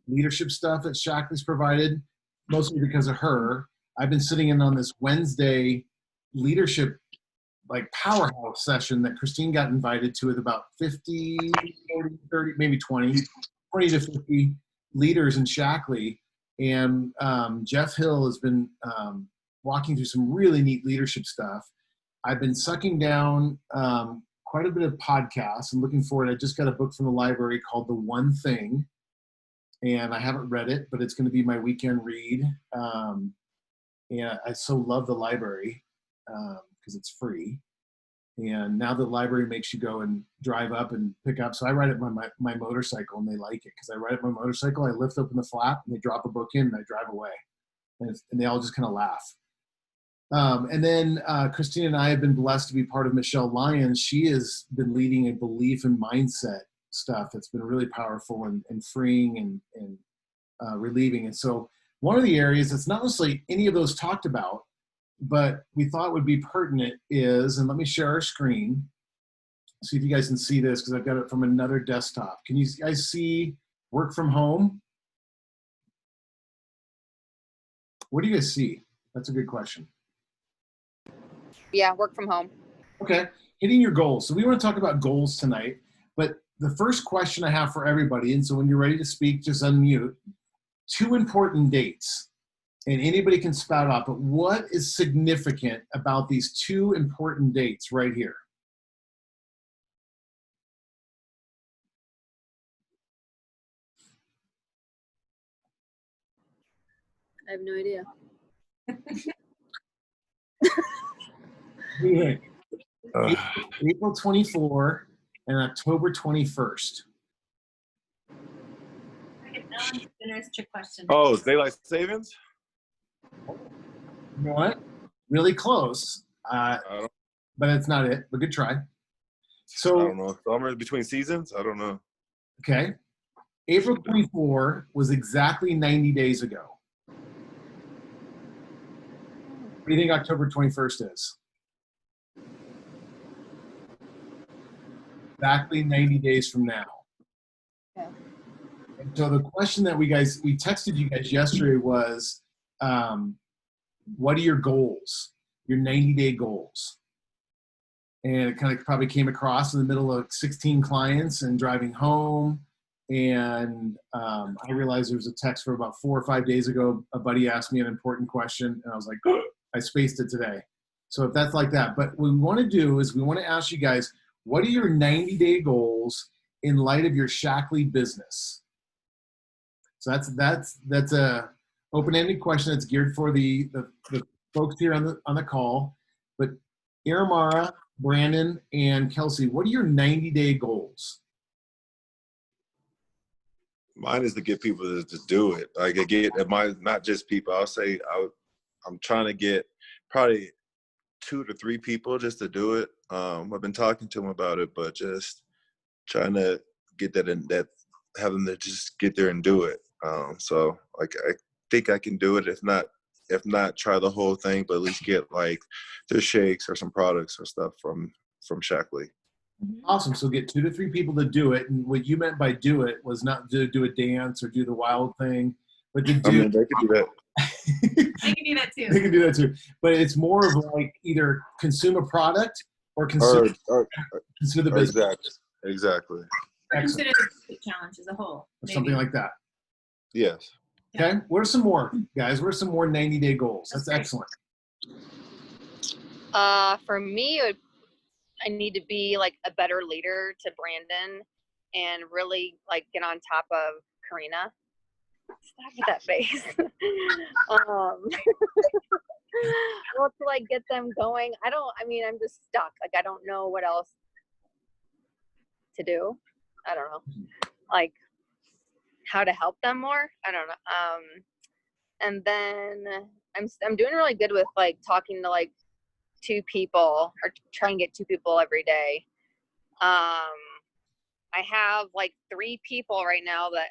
leadership stuff that Shackley's provided, mostly because of her. I've been sitting in on this Wednesday leadership like powerhouse session that Christine got invited to with about 50, 40, 30, maybe 20 to 50 leaders in Shackley. And Jeff Hill has been walking through some really neat leadership stuff. I've been sucking down quite a bit of podcasts and looking forward. I just got a book from the library called The One Thing, and I haven't read it, but it's going to be my weekend read. And I so love the library because it's free. And now the library makes you go and drive up and pick up. So I ride it on my motorcycle, and they like it because I ride it on my motorcycle. I lift open the flap, and they drop a book in, and I drive away. And they all just kind of laugh. And then Christine and I have been blessed to be part of Michelle Lyons. She has been leading a belief and mindset stuff that's been really powerful and freeing and relieving. And so one of the areas that's not necessarily any of those talked about, but we thought would be pertinent is, and let me share our screen, see if you guys can see this because I've got it from another desktop. Can you guys see work from home? What do you guys see? That's a good question. Yeah, work from home. Okay, hitting your goals. So we want to talk about goals tonight, but the first question I have for everybody, and so when you're ready to speak, just unmute, 2 important dates. And anybody can spout out, but what is significant about these 2 important dates right here? I have no idea. April 24 and October 21st. Nice trick question. Oh, it's daylight savings? You know what? Really close. But it's not it, but good try. So I don't know. Summer between seasons? I don't know. Okay. April 24 was exactly 90 days ago. What do you think October 21st is? Exactly 90 days from now. Okay. And so the question that we texted you guys yesterday was, what are your goals? Your 90-day goals? And it kind of probably came across in the middle of 16 clients and driving home. And I realized there was a text for about 4 or 5 days ago. A buddy asked me an important question, and I was like, I spaced it today. So if that's like that. But what we want to do is we want to ask you guys, what are your 90-day goals in light of your Shackley business? So that's a open-ended question that's geared for the folks here on the call. But Iramara, Brandon, and Kelsey, what are your 90-day goals? Mine is to get people to do it. Like, not just people. I'll say I'm trying to get probably 2 to 3 people just to do it. I've been talking to them about it, but just trying to get have them to just get there and do it. So like, I think I can do it. If not, try the whole thing, but at least get like their shakes or some products or stuff from Shackley. Awesome. So get 2 to 3 people to do it. And what you meant by do it was not to do a dance or do the wild thing, but to do. I mean, they can do that. They can do that too. They can do that too. But it's more of like either consume a product or consume the business. Exactly. Or consider the challenge as a whole. Or something like that. Yes. Okay. What are some more, guys? What are some more 90-day goals? That's great. Excellent. For me, I need to be like a better leader to Brandon and really like get on top of Karina. Stop with that face. Well, to like get them going. I'm just stuck. Like, I don't know what else to do. I don't know. Like, how to help them more. I don't know. And then I'm doing really good with like talking to like 2 people or try and get 2 people every day. I have like 3 people right now that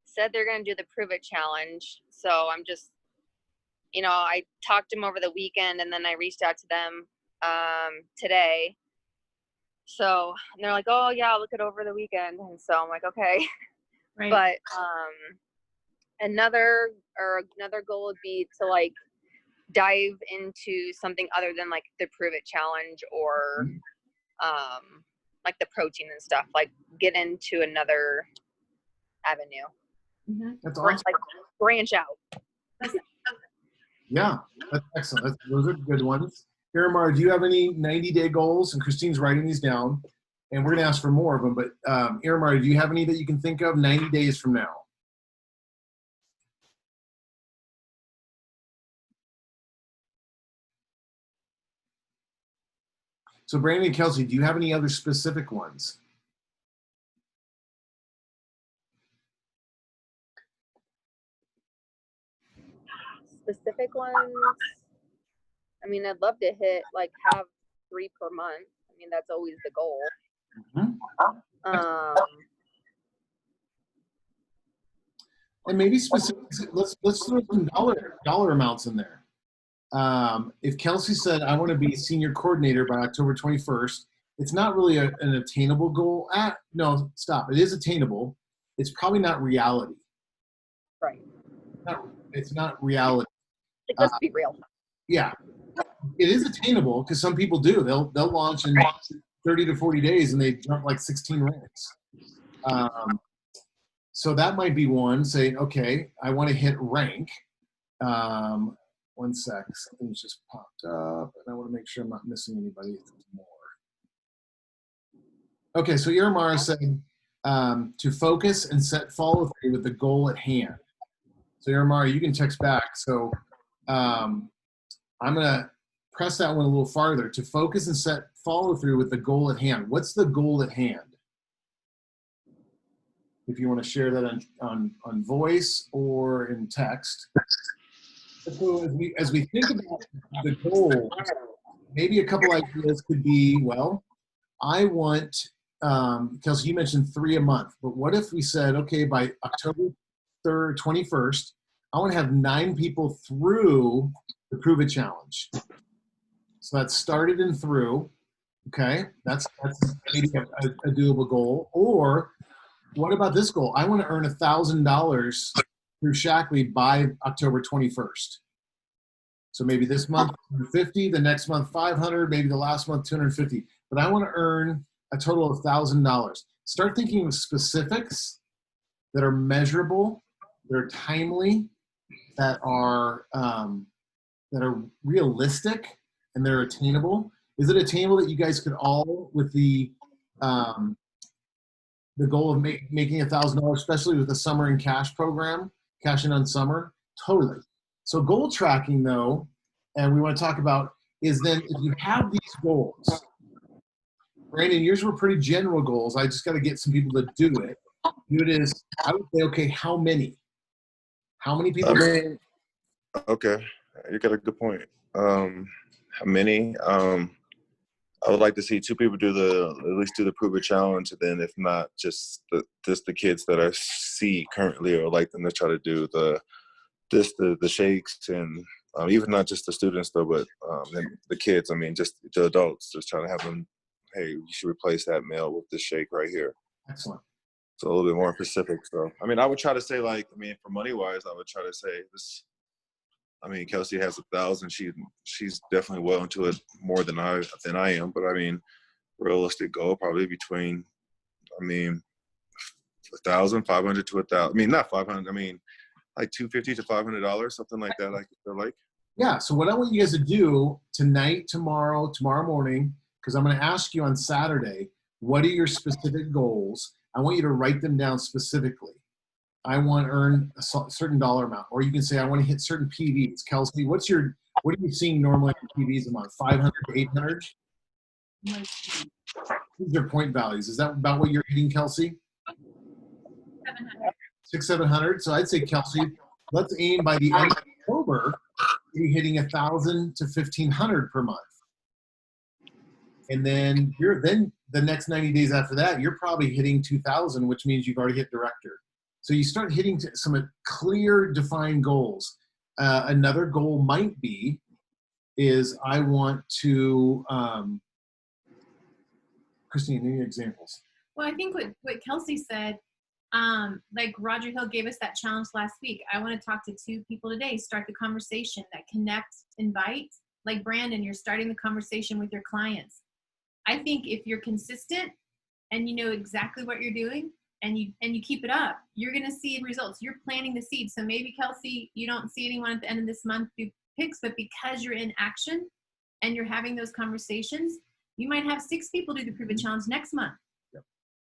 said they're going to do the Prove It Challenge. So I'm just, I talked to them over the weekend and then I reached out to them today. So they're like, oh yeah, I'll look it over the weekend. And so I'm like, okay. Right. But another goal would be to like dive into something other than like the Prove It challenge or like the protein and stuff. Like get into another avenue. That's awesome. Like branch out. Yeah, that's excellent. Those are good ones. Iramar, do you have any 90-day goals? And Christine's writing these down, and we're going to ask for more of them. But Iramar, do you have any that you can think of 90 days from now? So Brandon and Kelsey, do you have any other specific ones? Specific ones. I mean, I'd love to hit like have 3 per month. I mean, that's always the goal. And maybe specific. Let's throw some dollar amounts in there. If Kelsey said, "I want to be senior coordinator by October 21st," it's not really an attainable goal. No, stop. It is attainable. It's probably not reality. Right. It's not reality. Like, let's be real. Yeah, it is attainable because some people do. They'll launch in 30 to 40 days and they jump like 16 ranks. So that might be one. Say, okay, I want to hit rank. One sec, something's just popped up, and I want to make sure I'm not missing anybody more. Okay, so Iramar said to focus and set follow through with the goal at hand. So Iramar, you can text back. So I'm gonna press that one a little farther. To focus and set follow through with the goal at hand. What's the goal at hand? If you want to share that on voice or in text. So as we think about the goals, maybe a couple ideas could be, well, I want, Kelsey, you mentioned 3 a month, but what if we said, okay, by October 3rd, 21st, I want to have 9 people through the Prove It Challenge. So that's started and through, okay? That's maybe a doable goal. Or what about this goal? I want to earn $1,000 through Shaklee by October 21st. So maybe this month 50, the next month 500, maybe the last month 250. But I want to earn a total of $1,000. Start thinking of specifics that are measurable, that are timely, that are realistic, and they're attainable. Is it attainable that you guys could all, with the goal of making $1,000, especially with the summer and cash program, cash in on summer? Totally. So goal tracking, though, and we want to talk about, is then if you have these goals, Brandon, yours were pretty general goals. I just got to get some people to do it. Do it is, I would say, okay, how many? How many people? I mean, okay, you got a good point. How many? I would like to see 2 people at least do the Prove It Challenge, and then if not, just the kids that I see currently, or like them to try to do the shakes, and even not just the students though, but the kids. I mean, just the adults, just trying to have them. Hey, you should replace that meal with this shake right here. Excellent. So a little bit more specific. So I mean, I would try to say, like, I mean, for money wise, I would try to say this. I mean, Kelsey has 1,000. She's definitely well into it more than I am. But I mean, realistic goal probably between, I mean, 1,000, 500 to 1,000. I mean, not 500. I mean, like $250 to $500, something like that. I feel like. Yeah. So what I want you guys to do tonight, tomorrow morning, because I'm going to ask you on Saturday, what are your specific goals? I want you to write them down specifically. I want to earn a certain dollar amount, or you can say I want to hit certain PVs. Kelsey, what are you seeing normally in PVs a month? 500 to 800? These are point values. Is that about what you're hitting, Kelsey? 700. 700. So I'd say, Kelsey, let's aim by the end of October, you're hitting 1,000 to 1,500 per month. And then the next 90 days after that, you're probably hitting 2,000, which means you've already hit director. So you start hitting some clear, defined goals. Another goal might be is I want to, Christine, any examples? Well, I think what Kelsey said Like Roger Hill gave us that challenge last week. I want to talk to 2 people today, start the conversation, that connect, invite. Like Brandon, you're starting the conversation with your clients. I think if you're consistent and you know exactly what you're doing and you keep it up, you're going to see results. You're planting the seed. So maybe, Kelsey, you don't see anyone at the end of this month do picks, but because you're in action and you're having those conversations, you might have 6 people do the Prove It Challenge next month. Yep.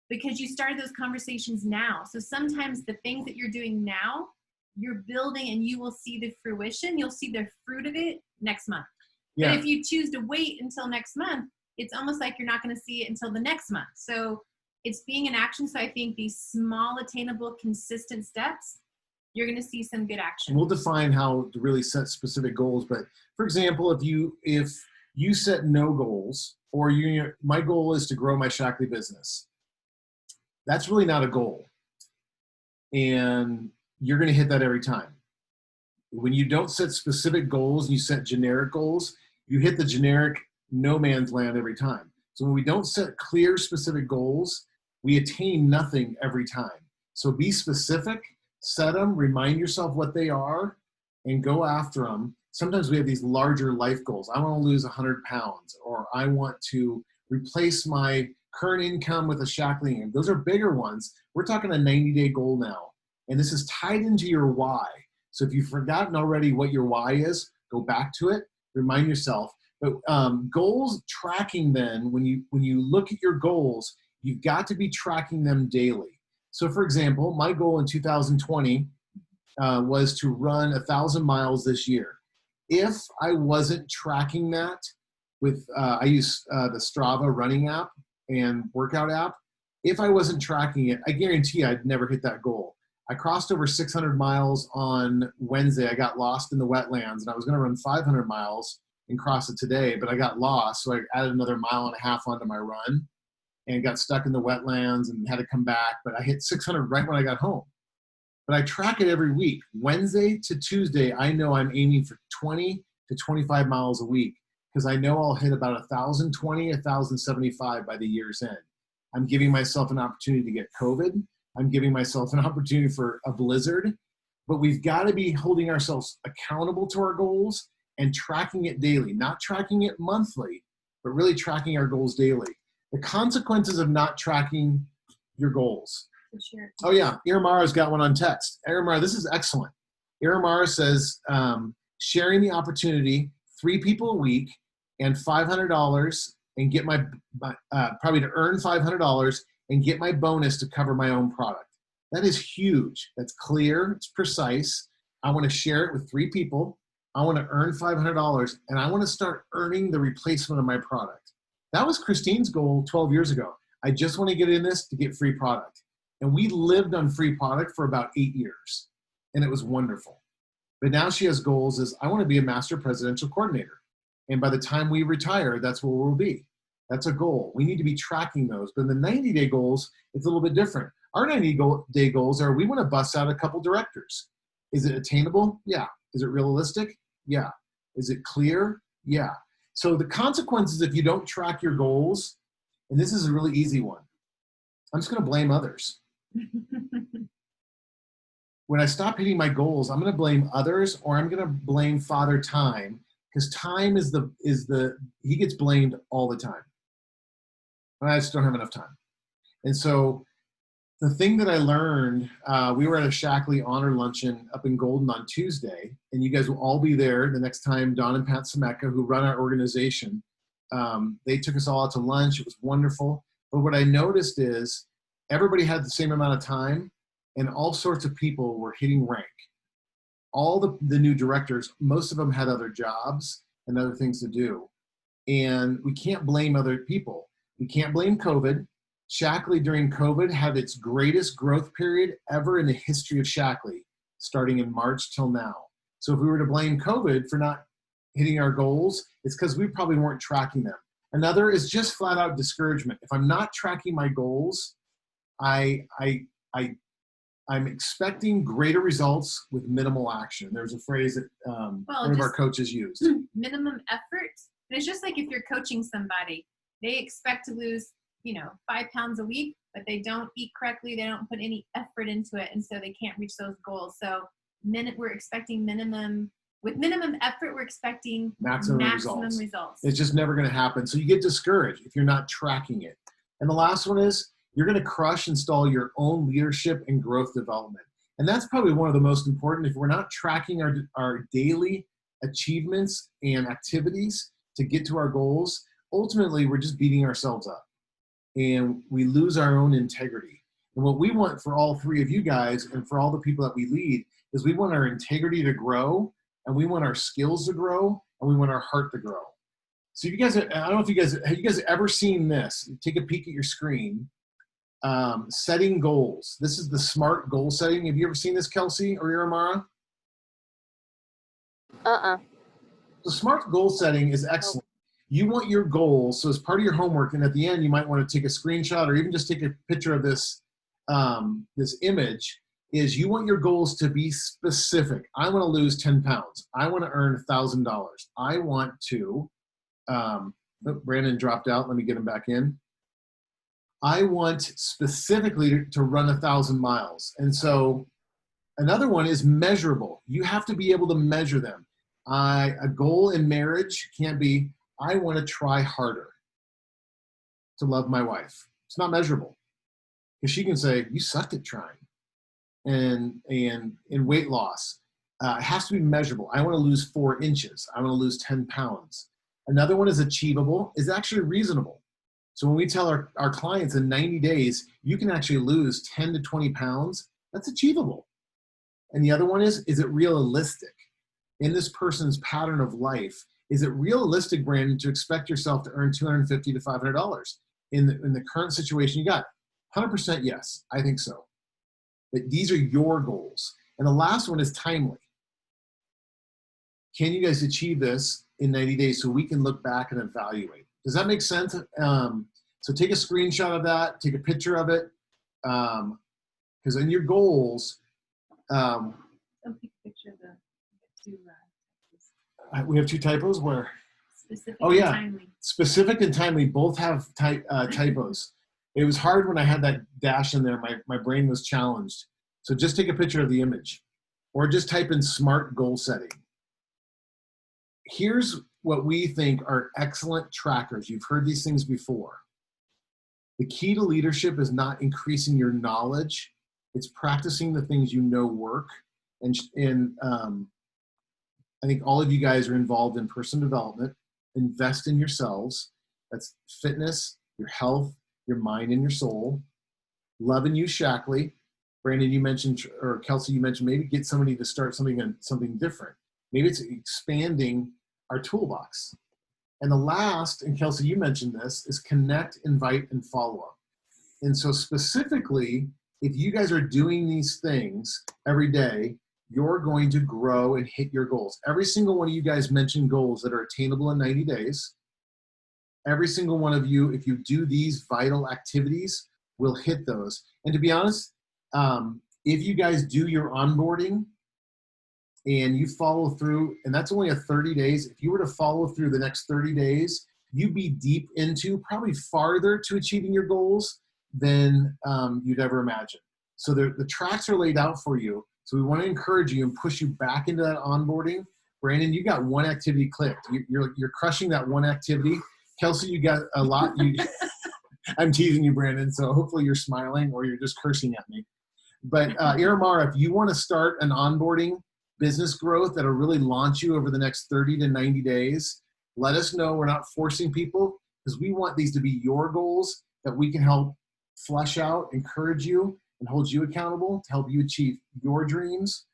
Because you started those conversations now. So sometimes the things that you're doing now, you're building and you will see the fruition. You'll see the fruit of it next month. Yeah. But if you choose to wait until next month, it's almost like you're not going to see it until the next month. So it's being in action. So I think these small, attainable, consistent steps, you're going to see some good action. We'll define how to really set specific goals. But for example, if you set no goals, or my goal is to grow my Shaklee business, that's really not a goal. And you're going to hit that every time. When you don't set specific goals and you set generic goals, you hit the generic no man's land every time. So when we don't set clear, specific goals, we attain nothing every time. So be specific, set them, remind yourself what they are, and go after them. Sometimes we have these larger life goals. I want to lose 100 pounds, or I want to replace my current income with a Shaklee income. Those are bigger ones. We're talking a 90-day goal now. And this is tied into your why. So if you've forgotten already what your why is, go back to it, remind yourself. But goals tracking, then, when you look at your goals, you've got to be tracking them daily. So for example, my goal in 2020 was to run 1,000 miles this year. If I wasn't tracking that with, I use the Strava running app and workout app. If I wasn't tracking it, I guarantee I'd never hit that goal. I crossed over 600 miles on Wednesday. I got lost in the wetlands, and I was going to run 500 miles and cross it today, but I got lost. So I added another 1.5 miles onto my run and got stuck in the wetlands and had to come back. But I hit 600 right when I got home. But I track it every week. Wednesday to Tuesday, I know I'm aiming for 20 to 25 miles a week, because I know I'll hit about 1,020, 1,075 by the year's end. I'm giving myself an opportunity to get COVID. I'm giving myself an opportunity for a blizzard. But we've got to be holding ourselves accountable to our goals and tracking it daily, not tracking it monthly, but really tracking our goals daily. The consequences of not tracking your goals. Sure. Oh yeah, Iramara's got one on text. Iramara, this is excellent. Iramara says, sharing the opportunity, 3 people a week and $500, and get my, probably to earn $500 and get my bonus to cover my own product. That is huge. That's clear. It's precise. I want to share it with 3 people. I want to earn $500, and I want to start earning the replacement of my product. That was Christine's goal 12 years ago. I just want to get in this to get free product. And we lived on free product for about 8 years, and it was wonderful. But now she has goals as, I want to be a master presidential coordinator. And by the time we retire, that's where we'll be. That's a goal. We need to be tracking those. But in the 90-day goals, it's a little bit different. Our 90-day goals are, we want to bust out a couple directors. Is it attainable? Yeah. Is it realistic? Yeah. Is it clear? Yeah. So the consequences if you don't track your goals, and this is a really easy one, I'm just going to blame others. When I stop hitting my goals, I'm going to blame others, or I'm going to blame Father Time, because time is he gets blamed all the time. And I just don't have enough time. And so the thing that I learned, we were at a Shaklee honor luncheon up in Golden on Tuesday, and you guys will all be there the next time. Don and Pat Semeka, who run our organization, they took us all out to lunch. It was wonderful. But what I noticed is everybody had the same amount of time, and all sorts of people were hitting rank. All the new directors, most of them had other jobs and other things to do. And we can't blame other people. We can't blame COVID. Shaklee during COVID had its greatest growth period ever in the history of Shaklee, starting in March till now. So if we were to blame COVID for not hitting our goals, it's because we probably weren't tracking them. Another is just flat out discouragement. If I'm not tracking my goals, I'm expecting greater results with minimal action. There's a phrase that one of our coaches used. Minimum effort. And it's just like if you're coaching somebody, they expect to lose 5 pounds a week, but they don't eat correctly. They don't put any effort into it. And so they can't reach those goals. So we're expecting with minimum effort, we're expecting Maximum results. It's just never going to happen. So you get discouraged if you're not tracking it. And the last one is you're going to crush install your own leadership and growth development. And that's probably one of the most important. If we're not tracking our daily achievements and activities to get to our goals, ultimately we're just beating ourselves up and we lose our own integrity. And what we want for all three of you guys and for all the people that we lead is we want our integrity to grow, and we want our skills to grow, and we want our heart to grow. So you guys, I don't know if have you guys ever seen this? Take a peek at your screen. Setting goals. This is the SMART goal setting. Have you ever seen this, Kelsey or Iramara? The SMART goal setting is excellent. You want your goals, so as part of your homework, and at the end, you might want to take a screenshot or even just take a picture of this, this image, is you want your goals to be specific. I want to lose 10 pounds. I want to earn $1,000. I want to, Brandon dropped out. Let me get him back in. I want specifically to run 1,000 miles. And so another one is measurable. You have to be able to measure them. A goal in marriage can't be, I want to try harder to love my wife. It's not measurable. Because she can say, you sucked at trying. And in weight loss, it has to be measurable. I want to lose 4 inches. I want to lose 10 pounds. Another one is achievable, is actually reasonable. So when we tell our clients in 90 days, you can actually lose 10 to 20 pounds, that's achievable. And the other one is it realistic? In this person's pattern of life, is it realistic, Brandon, to expect yourself to earn $250 to $500 in the current situation you got? 100% yes, I think so. But these are your goals. And the last one is timely. Can you guys achieve this in 90 days so we can look back and evaluate? Does that make sense? So take a screenshot of that, take a picture of it, because in your goals, Don't take a picture of the two we have 2 typos where? specific Oh, yeah. and timely. Specific and timely both have typos. It was hard when I had that dash in there. My brain was challenged. So just take a picture of the image or just type in SMART goal setting. Here's what we think are excellent trackers. You've heard these things before. The key to leadership is not increasing your knowledge. It's practicing the things you know work. And I think all of you guys are involved in personal development. Invest in yourselves. That's fitness, your health, your mind, and your soul. Loving you, Shackley. Brandon, you mentioned, or Kelsey, you mentioned maybe get somebody to start something different. Maybe it's expanding our toolbox. And the last, and Kelsey, you mentioned this, is connect, invite, and follow up. And so specifically, if you guys are doing these things every day, you're going to grow and hit your goals. Every single one of you guys mentioned goals that are attainable in 90 days. Every single one of you, if you do these vital activities, will hit those. And to be honest, if you guys do your onboarding and you follow through, and that's only a 30 days, if you were to follow through the next 30 days, you'd be deep into, probably farther to achieving your goals than you'd ever imagine. So the tracks are laid out for you. So we want to encourage you and push you back into that onboarding. Brandon, you got one activity clicked. You're crushing that one activity. Kelsey, you got a lot. I'm teasing you, Brandon, so hopefully you're smiling or you're just cursing at me. But Iramara, if you want to start an onboarding business growth that'll really launch you over the next 30 to 90 days, let us know. We're not forcing people because we want these to be your goals that we can help flesh out, encourage you, and hold you accountable to help you achieve your dreams.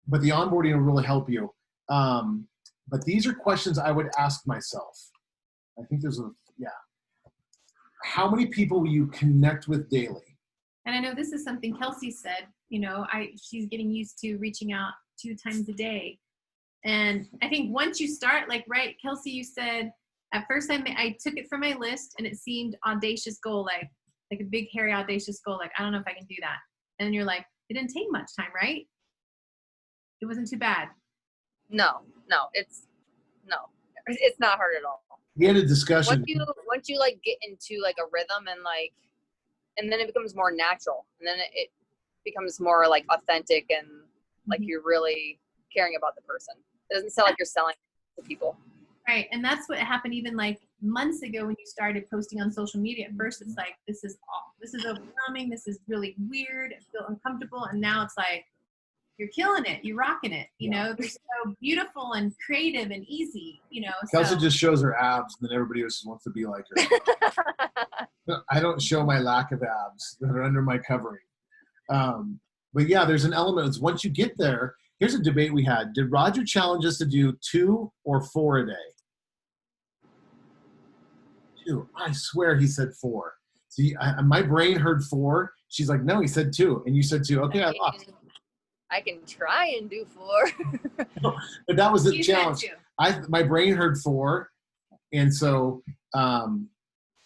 But the onboarding will really help you. But these are questions I would ask myself. I think how many people will you connect with daily? And I know this is something Kelsey said, she's getting used to reaching out 2 times a day. And I think once you start, right, Kelsey, you said, at first I took it from my list and it seemed audacious goal, like a big, hairy, audacious goal. I don't know if I can do that. And you're like, it didn't take much time, right? It wasn't too bad. No, it's not hard at all. We had a discussion. Once you like get into like a rhythm and then it becomes more natural, and then it becomes more like authentic and like you're really caring about the person. It doesn't sound like you're selling to people. Right. And that's what happened even like months ago when you started posting on social media. At first it's like, this is overwhelming. This is really weird. I feel uncomfortable. And now it's like, you're killing it. You're rocking it. You know, they're so beautiful and creative and easy, you know. Kelsey So. just shows her abs, and then everybody else wants to be like her. I don't show my lack of abs that are under my covering. But yeah, there's an element. It's once you get there, here's a debate we had. Did Roger challenge us to do 2 or 4 a day? 2. I swear he said 4. See, my brain heard 4. She's like, no, he said 2. And you said 2. Okay, I lost. I can try and do 4. But that was the You said challenge. 2. My brain heard 4. And so,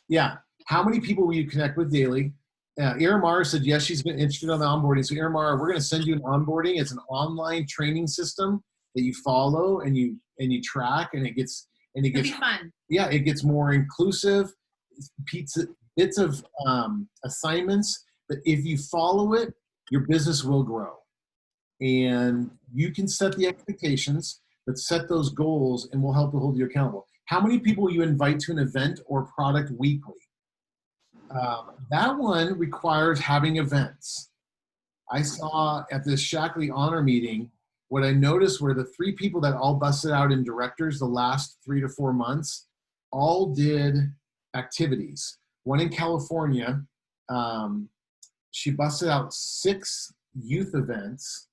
yeah. How many people will you connect with daily? Iramar said, yes, she's been interested on the onboarding. So Iramar, we're going to send you an onboarding. It's an online training system that you follow and you track, and it gets It'll be fun. Yeah, it gets more inclusive, bits of assignments. But if you follow it, your business will grow. And you can set the expectations, but set those goals, and we'll help to hold you accountable. How many people will you invite to an event or product weekly? That one requires having events. I saw at this Shackley Honor meeting, what I noticed were the 3 people that all busted out in directors the last 3 to 4 months, all did activities. One in California, she busted out 6 youth events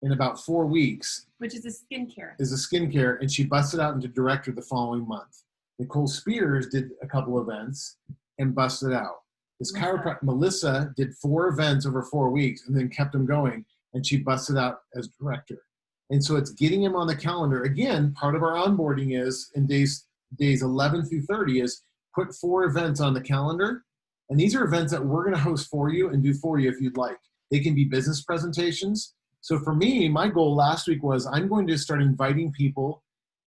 in about 4 weeks. Which is a skincare. And she busted out into director the following month. Nicole Spears did a couple events and busted out. This chiropractor, Melissa, did 4 events over 4 weeks and then kept them going, and she busted out as director. And so it's getting him on the calendar. Again, part of our onboarding is in days 11 through 30 is put 4 events on the calendar. And these are events that we're going to host for you and do for you if you'd like. They can be business presentations. So for me, my goal last week was I'm going to start inviting people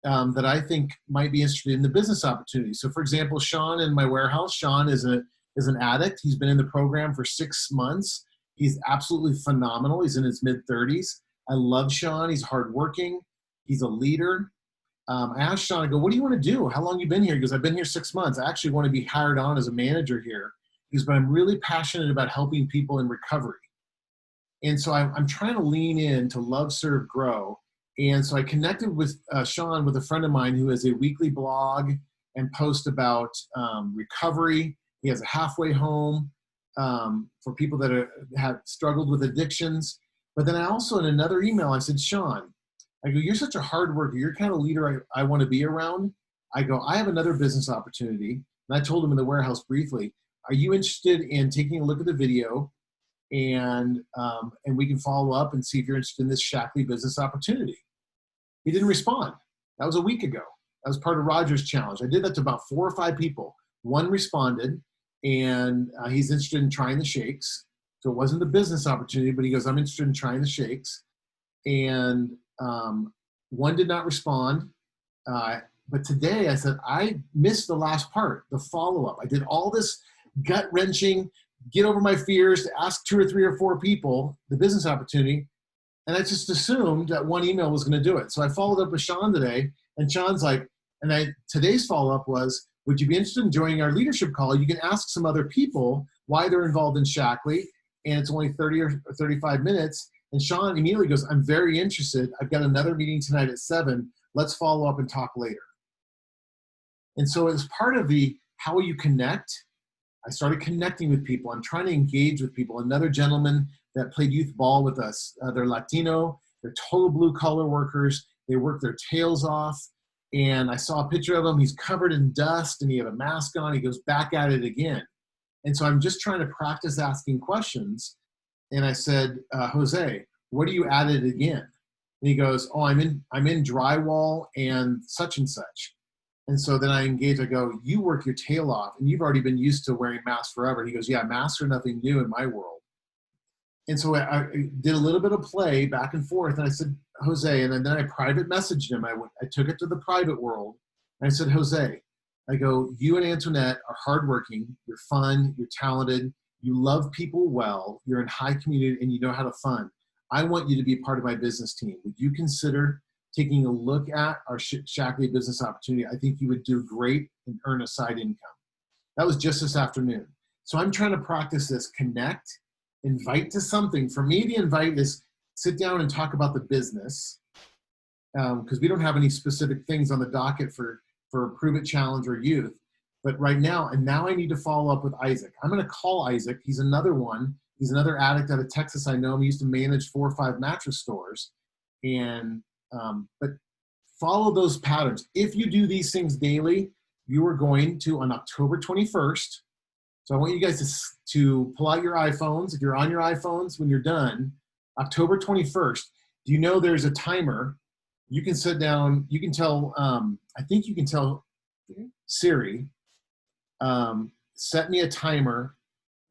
that I think might be interested in the business opportunity. So for example, Sean in my warehouse, Sean is an addict. He's been in the program for 6 months. He's absolutely phenomenal. He's in his mid-30s. I love Sean. He's hardworking. He's a leader. I asked Sean, I go, what do you want to do? How long you been here? He goes, I've been here 6 months. I actually want to be hired on as a manager here. He goes, but I'm really passionate about helping people in recovery. And so I'm trying to lean in to love, serve, grow. And so I connected with Sean with a friend of mine who has a weekly blog and post about recovery. He has a halfway home for people that have struggled with addictions. But then I also, in another email, I said, Sean, I go, you're such a hard worker. You're the kind of leader I want to be around. I go, I have another business opportunity. And I told him in the warehouse briefly, are you interested in taking a look at the video and we can follow up and see if you're interested in this Shackley business opportunity? He didn't respond. That was a week ago. That was part of Roger's challenge. I did that to about 4 or 5 people. One responded, and he's interested in trying the shakes. So it wasn't the business opportunity, but he goes, I'm interested in trying the shakes. And one did not respond. But today I said, I missed the last part, the follow-up. I did all this gut-wrenching, get over my fears, to ask 2 or 3 or 4 people the business opportunity. And I just assumed that one email was going to do it. So I followed up with Sean today, and Sean's like, today's follow-up was, would you be interested in joining our leadership call? You can ask some other people why they're involved in Shackley, and it's only 30 or 35 minutes. And Sean immediately goes, I'm very interested. I've got another meeting tonight at 7. Let's follow up and talk later. And so as part of the how you connect, I started connecting with people. I'm trying to engage with people. Another gentleman that played youth ball with us, they're Latino, they're total blue collar workers. They work their tails off. And I saw a picture of him. He's covered in dust and he had a mask on. He goes back at it again. And so I'm just trying to practice asking questions. And I said, Jose, what do you added again? And he goes, oh, I'm in drywall and such. And so then I engage, I go, you work your tail off and you've already been used to wearing masks forever. He goes, yeah, masks are nothing new in my world. And so I did a little bit of play back and forth. And I said, Jose, and then I private messaged him. I took it to the private world. And I said, Jose, I go, you and Antoinette are hardworking, you're fun, you're talented, you love people well, you're in high community, and you know how to fund. I want you to be part of my business team. Would you consider taking a look at our Shaklee business opportunity? I think you would do great and earn a side income. That was just this afternoon. So I'm trying to practice this, connect, invite to something. For me, the invite is sit down and talk about the business, because we don't have any specific things on the docket for Prove It Challenge or youth. But right now, and now I need to follow up with Isaac. I'm going to call Isaac. He's another one. He's another addict out of Texas. I know him. He used to manage 4 or 5 mattress stores. And but follow those patterns. If you do these things daily, you are going to, on October 21st, so I want you guys to pull out your iPhones. If you're on your iPhones when you're done, October 21st, do you know there's a timer? You can sit down, you can tell, I think you can tell Siri, set me a timer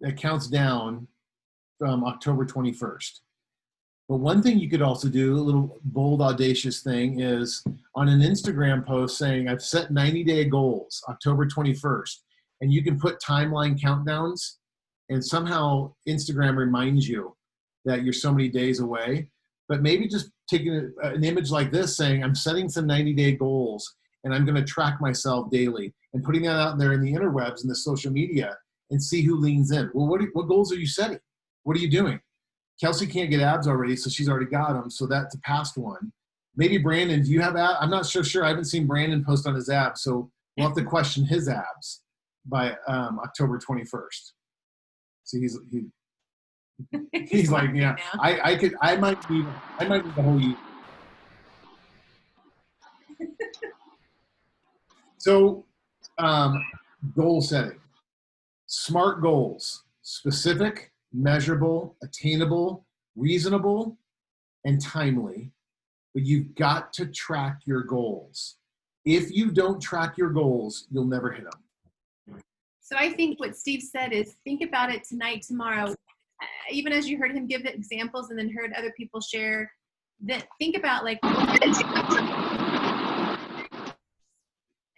that counts down from October 21st. But one thing you could also do, a little bold, audacious thing, is on an Instagram post saying, I've set 90-day goals, October 21st. And you can put timeline countdowns, and somehow Instagram reminds you that you're so many days away. But maybe just taking an image like this saying, I'm setting some 90-day goals, and I'm going to track myself daily, and putting that out there in the interwebs and the social media and see who leans in. Well, what goals are you setting? What are you doing? Kelsey can't get abs already, so she's already got them, so that's a past one. Maybe Brandon, do you have abs? I'm not so sure. I haven't seen Brandon post on his abs, so we'll have to question his abs by October 21st. So he's like, yeah, I might need the whole year. So goal setting, SMART goals, specific, measurable, attainable, reasonable, and timely. But you've got to track your goals. If you don't track your goals, you'll never hit them. So I think what Steve said is think about it tonight, tomorrow. Even as you heard him give examples and then heard other people share, that think about like,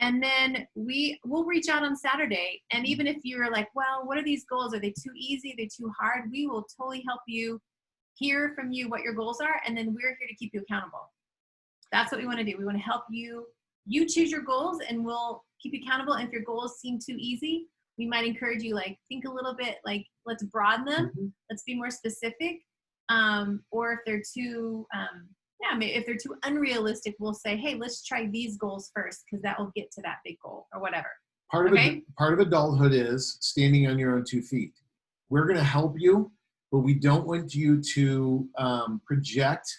and then we'll reach out on Saturday. And even if you're like, well, what are these goals? Are they too easy? Are they too hard? We will totally help you hear from you what your goals are. And then we're here to keep you accountable. That's what we want to do. We want to help you. You choose your goals and we'll keep you accountable. And if your goals seem too easy, we might encourage you, like, think a little bit, like, let's broaden them. Mm-hmm. Let's be more specific. Or if they're too, if they're too unrealistic, we'll say, hey, let's try these goals first, because that will get to that big goal or whatever. Part of adulthood is standing on your own 2 feet. We're going to help you, but we don't want you to project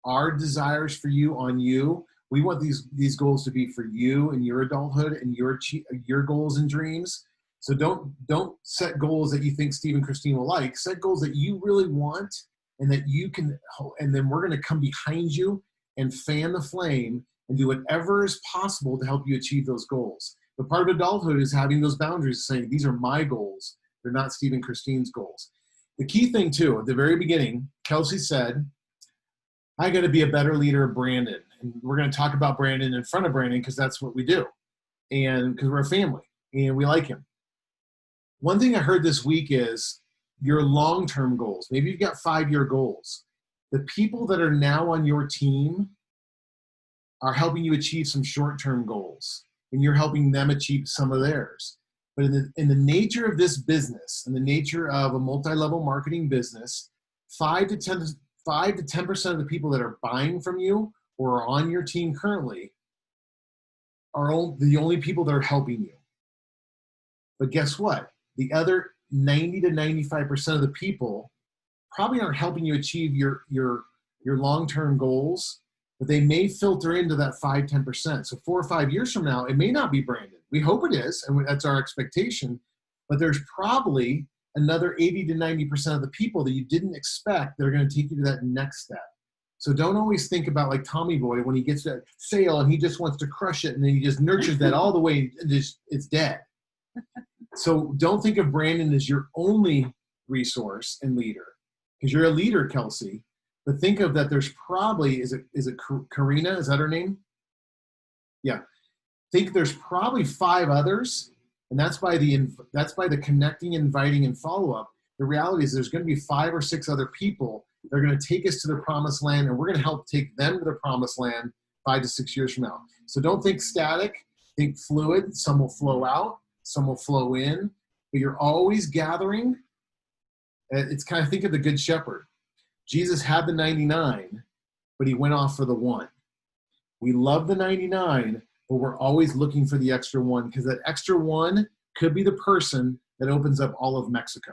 our desires for you on you. We want these goals to be for you and your adulthood and your goals and dreams. So don't set goals that you think Steve and Christine will like. Set goals that you really want and that you can, and then we're going to come behind you and fan the flame and do whatever is possible to help you achieve those goals. But part of adulthood is having those boundaries, saying these are my goals. They're not Steve and Christine's goals. The key thing too, at the very beginning, Kelsey said, I got to be a better leader of Brandon. And we're going to talk about Brandon in front of Brandon because that's what we do. And because we're a family and we like him. One thing I heard this week is your long-term goals. Maybe you've got 5-year goals. The people that are now on your team are helping you achieve some short-term goals, and you're helping them achieve some of theirs. But in the nature of this business, and the nature of a multi-level marketing business, 5 to 10% of the people that are buying from you or are on your team currently are the only people that are helping you. But guess what? The other 90 to 95% of the people probably aren't helping you achieve your long-term goals, but they may filter into that 5-10%. So 4 or 5 years from now, it may not be Brandon. We hope it is, and that's our expectation. But there's probably another 80 to 90% of the people that you didn't expect that are going to take you to that next step. So don't always think about like Tommy Boy when he gets that sale and he just wants to crush it and then he just nurtures that all the way and it's dead. So don't think of Brandon as your only resource and leader, because you're a leader, Kelsey. But think of that there's probably, is it Karina? Is that her name? Yeah. think there's probably 5 others, and that's by the connecting, inviting, and follow-up. The reality is there's going to be 5 or 6 other people that are going to take us to the promised land, and we're going to help take them to the promised land 5 to 6 years from now. So don't think static, think fluid. Some will flow out, some will flow in, but you're always gathering. It's kind of, think of the Good Shepherd. Jesus had the 99, but he went off for the 1. We love the 99, but we're always looking for the extra 1, because that extra 1 could be the person that opens up all of Mexico.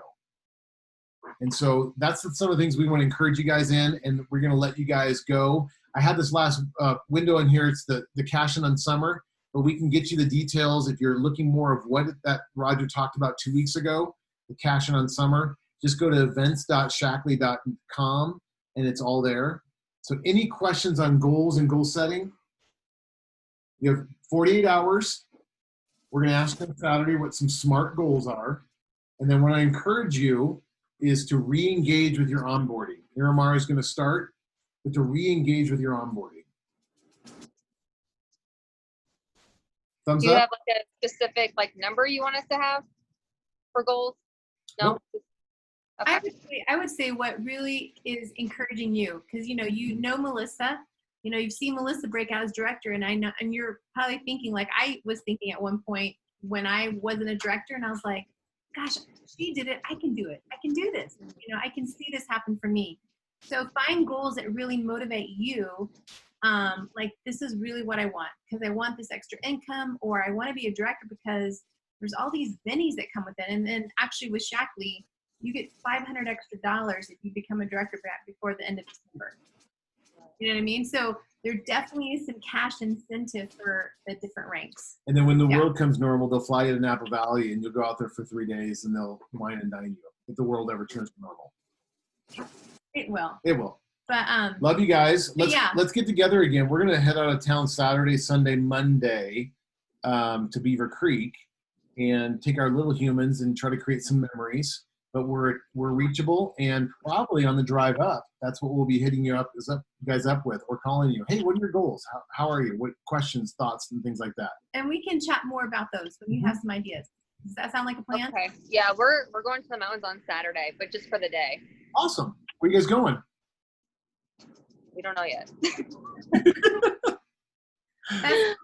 And so that's some of the things we want to encourage you guys in, and we're going to let you guys go. I had this last window in here. It's the Cash In on Summer, but we can get you the details if you're looking more of what that Roger talked about 2 weeks ago, the Cash In on Summer. Just go to events.shackley.com, and it's all there. So any questions on goals and goal setting? You have 48 hours. We're going to ask on Saturday what some SMART goals are. And then what I encourage you is to re-engage with your onboarding. Miramar is going to start, but to re-engage with your onboarding. Thumbs Do you up? have like a specific like number you want us to have for goals? No. Nope. Okay. I would say what really is encouraging you, because you know Melissa, you've seen Melissa break out as director, and I know, and you're probably thinking like I was thinking at one point when I wasn't a director, and I was like, gosh, she did it, I can do it, I can do this, I can see this happen for me. So find goals that really motivate you. Like, this is really what I want, because I want this extra income, or I want to be a director because there's all these bennies that come with it. And then actually with Shackley, you get $500 extra if you become a director before the end of December. You know what I mean? So there definitely is some cash incentive for the different ranks. And then when the world comes normal, they'll fly you to Napa Valley, and you'll go out there for 3 days, and they'll wine and dine you if the world ever turns to normal. It will. It will. But Love you guys. yeah. Let's get together again. We're gonna head out of town Saturday, Sunday, Monday to Beaver Creek and take our little humans and try to create some memories. But we're reachable, and probably on the drive up, that's what we'll be hitting you guys up with, or calling you. Hey, what are your goals? How are you? What questions, thoughts, and things like that? And we can chat more about those when you have some ideas. Does that sound like a plan? Okay. Yeah, we're going to the mountains on Saturday, but just for the day. Awesome. Where you guys going? We don't know yet. That's